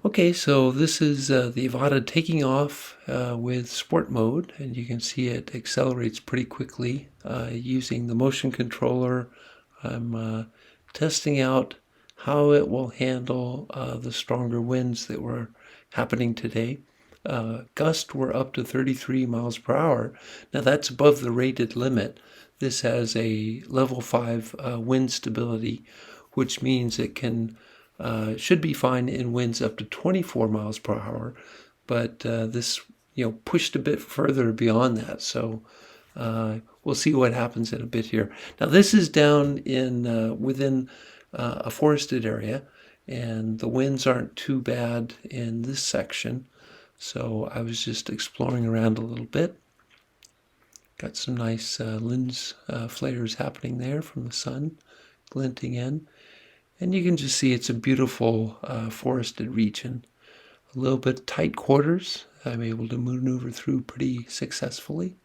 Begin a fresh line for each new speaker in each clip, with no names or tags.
Okay, so this is the Avata taking off with sport mode, and you can see it accelerates pretty quickly using the motion controller. I'm testing out how it will handle the stronger winds that were happening today. Gusts were up to 33 miles per hour. Now that's above the rated limit. This has a level 5 wind stability, which means it can should be fine in winds up to 24 miles per hour, but this pushed a bit further beyond that. So we'll see what happens in a bit here. Now this is down in within a forested area, and the winds aren't too bad in this section. So I was just exploring around a little bit. Got some nice lens flares happening there from the sun glinting in. And you can just see it's a beautiful forested region. A little bit tight quarters. I'm able to maneuver through pretty successfully.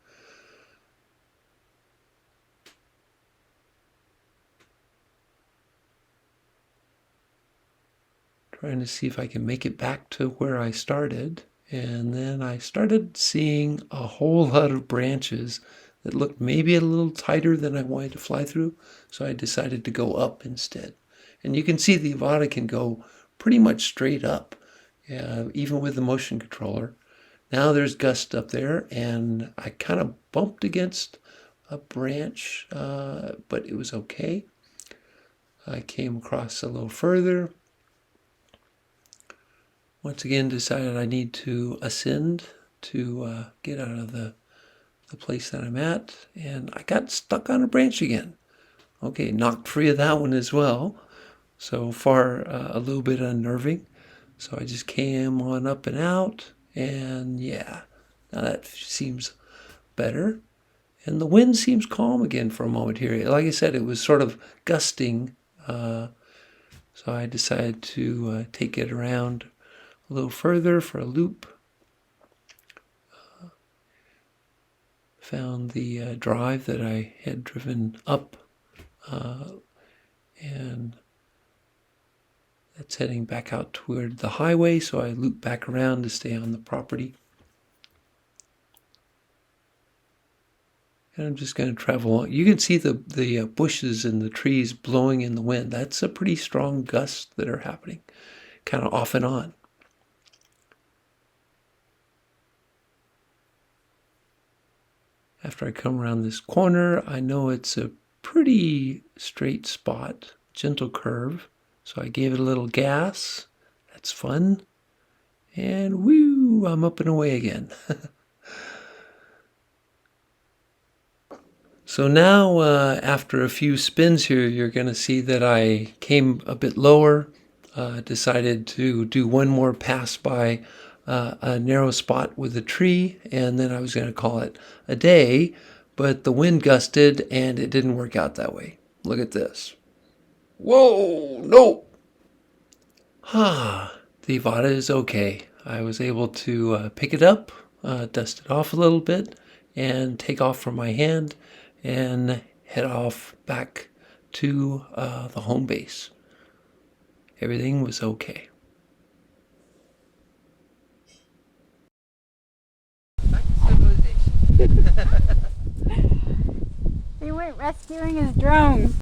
Trying to see if I can make it back to where I started. And then I started seeing a whole lot of branches that looked maybe a little tighter than I wanted to fly through. So I decided to go up instead. And you can see the Avata can go pretty much straight up, even with the motion controller. Now there's gust up there, and I kind of bumped against a branch, but it was okay. I came across a little further. Once again, decided I need to ascend to get out of the place that I'm at, and I got stuck on a branch again. Okay, knocked free of that one as well. So far, a little bit unnerving. So I just came on up and out, and yeah, now that seems better. And the wind seems calm again for a moment here. Like I said, it was sort of gusting, so I decided to take it around a little further for a loop. Found the drive that I had driven up, and that's heading back out toward the highway, so I loop back around to stay on the property. And I'm just going to travel on. You can see the bushes and the trees blowing in the wind. That's a pretty strong gust that are happening, kind of off and on. After I come around this corner, I know it's a pretty straight spot, gentle curve. So I gave it a little gas. That's fun. And woo, I'm up and away again. So now, after a few spins here, you're going to see that I came a bit lower, decided to do one more pass by a narrow spot with a tree, and then I was going to call it a day, but the wind gusted and it didn't work out that way. Look at this. Whoa, no! The Avata is okay. I was able to pick it up, dust it off a little bit, and take off from my hand and head off back to the home base. Everything was okay.
Back to civilization.
He went rescuing his drone.